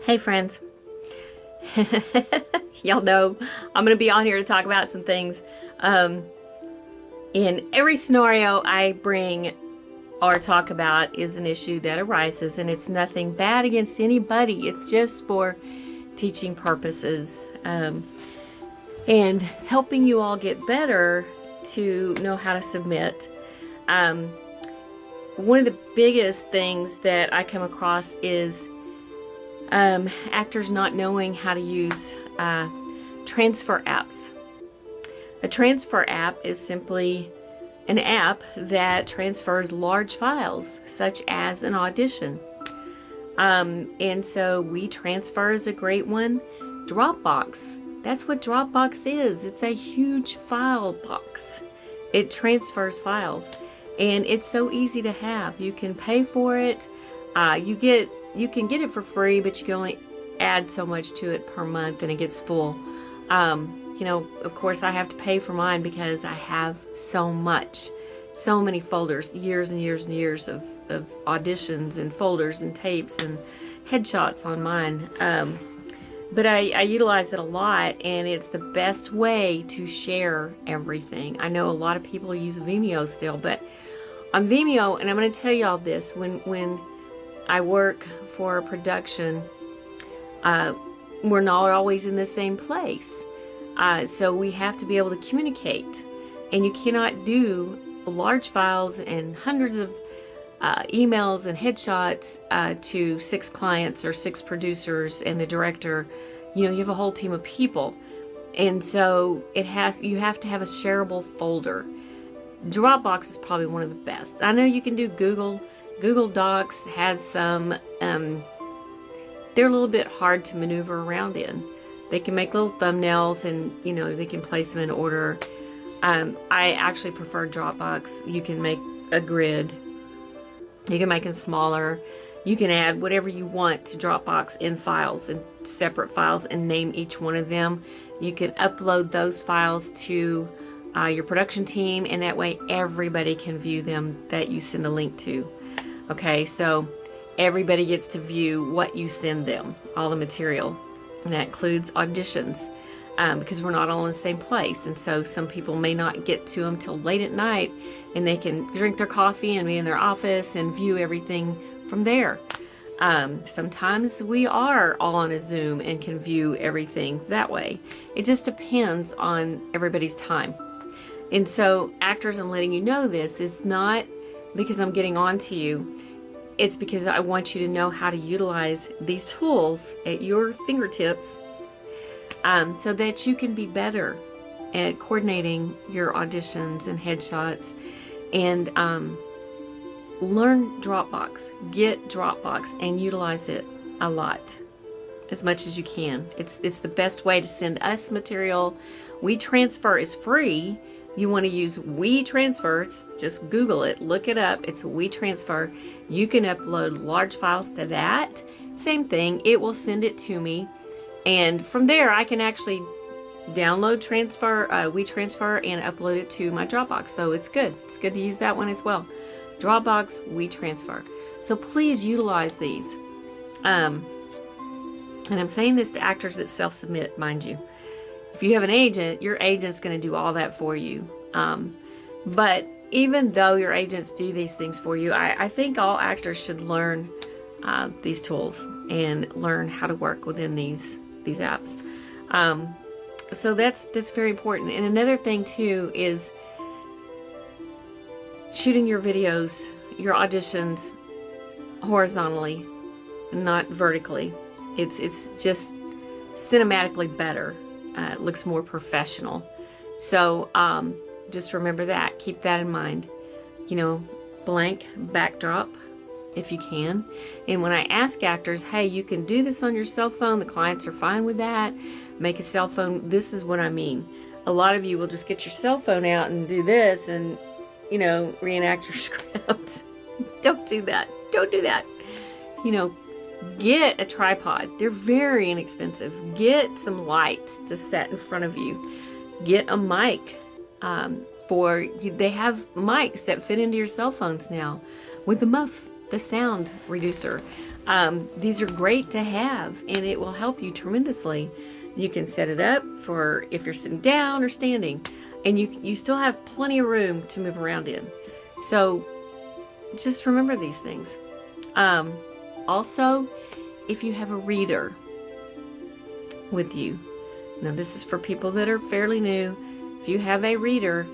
Hey friends, y'all know I'm going to be on here to talk about some things. In every scenario I bring or talk about is an issue that arises, and it's nothing bad against anybody. It's just for teaching purposes and helping you all get better to know how to submit. One of the biggest things that I come across is actors not knowing how to use transfer apps. A transfer app is simply an app that transfers large files, such as an audition. And so WeTransfer is a great one. Dropbox, that's what Dropbox is. It's a huge file box. It transfers files, and it's so easy to have. You can pay for it. You can get it for free, but you can only add so much to it per month and it gets full. Of course I have to pay for mine because I have so many folders, years and years and years of auditions and folders and tapes and headshots on mine. But I utilize it a lot, and it's the best way to share everything. I know a lot of people use Vimeo still, but on Vimeo, and I'm going to tell y'all this, when I work for a production, we're not always in the same place. So we have to be able to communicate, and you cannot do large files and hundreds of emails and headshots to 6 clients or 6 producers and the director. You have a whole team of people, and so you have to have a shareable folder. Dropbox is probably one of the best. I know you can do Google Docs has some, they're a little bit hard to maneuver around in. They can make little thumbnails, and they can place them in order. I actually prefer Dropbox. You can make a grid. You can make it smaller. You can add whatever you want to Dropbox in files, in separate files, and name each one of them. You can upload those files to your production team, and that way everybody can view them that you send a link to. Okay, so everybody gets to view what you send them, all the material. And that includes auditions, because we're not all in the same place. And so some people may not get to them till late at night, and they can drink their coffee and be in their office and view everything from there. Sometimes we are all on a Zoom and can view everything that way. It just depends on everybody's time. And so actors, I'm letting you know this is not because I'm getting on to you. It's because I want you to know how to utilize these tools at your fingertips, so that you can be better at coordinating your auditions and headshots, and learn Dropbox. Get Dropbox and utilize it a lot, as much as you can. It's the best way to send us material. WeTransfer is free. You want to use WeTransfer, just Google it, look it up. It's WeTransfer. You can upload large files to that. Same thing, it will send it to me. And from there, I can actually download WeTransfer and upload it to my Dropbox. So it's good. It's good to use that one as well. Dropbox, WeTransfer. So please utilize these. And I'm saying this to actors that self-submit, mind you. If you have an agent, your agent's going to do all that for you. But even though your agents do these things for you, I think all actors should learn these tools and learn how to work within these apps. So that's very important. And another thing too is shooting your videos, your auditions horizontally, not vertically. It's just cinematically better. It looks more professional. So just remember that. Keep that in mind. Blank backdrop if you can. And when I ask actors, hey, you can do this on your cell phone, the clients are fine with that. Make a cell phone. This is what I mean. A lot of you will just get your cell phone out and do this and, reenact your script. Don't do that. Don't do that. Get a tripod. They're very inexpensive. Get some lights to set in front of you. Get a mic. They have mics that fit into your cell phones now with the muff, the sound reducer. These are great to have, and it will help you tremendously. You can set it up for if you're sitting down or standing, and you still have plenty of room to move around in. So just remember these things. Also, if you have a reader with you, now this is for people that are fairly new. If you have a reader,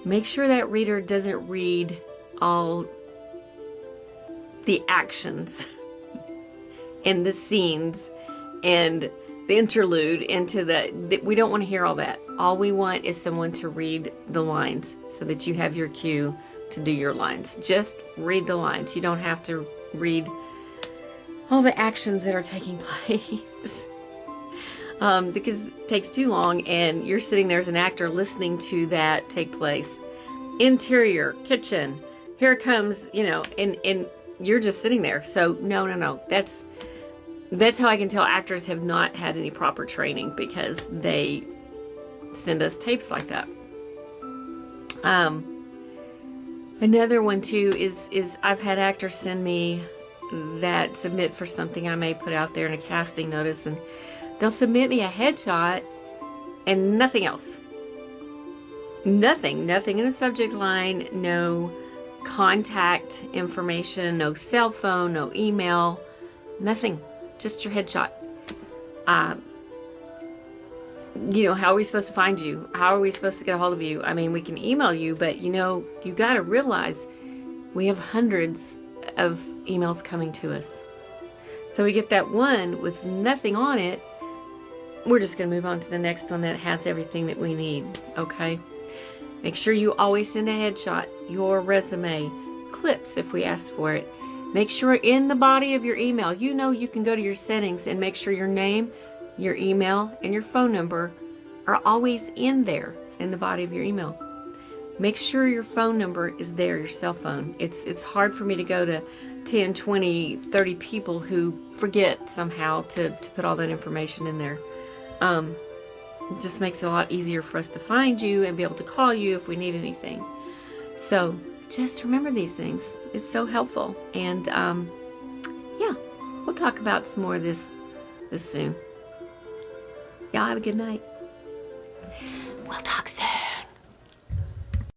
make sure that reader doesn't read all the actions and the scenes and the interlude into we don't want to hear all that. All we want is someone to read the lines so that you have your cue to do your lines. Just read the lines. You don't have to read all the actions that are taking place. Because it takes too long and you're sitting there as an actor listening to that take place. Interior, kitchen, here it comes, and you're just sitting there. So no. That's how I can tell actors have not had any proper training, because they send us tapes like that. Another one too is I've had actors send me that submit for something I may put out there in a casting notice, and they'll submit me a headshot and nothing else. Nothing in the subject line, no contact information, no cell phone, no email, nothing. Just your headshot. How are we supposed to find you? How are we supposed to get a hold of you? I mean, we can email you, but you got to realize we have hundreds of emails coming to us. So we get that one with nothing on it, we're just going to move on to the next one that has everything that we need, okay? Make sure you always send a headshot, your resume, clips if we ask for it. Make sure in the body of your email, you can go to your settings and make sure your name, your email, and your phone number are always in there in the body of your email. Make sure your phone number is there, your cell phone. It's hard for me to go to 10, 20, 30 people who forget somehow to put all that information in there. It just makes it a lot easier for us to find you and be able to call you if we need anything. So just remember these things. It's so helpful. And we'll talk about some more of this soon. Y'all have a good night. We'll talk soon.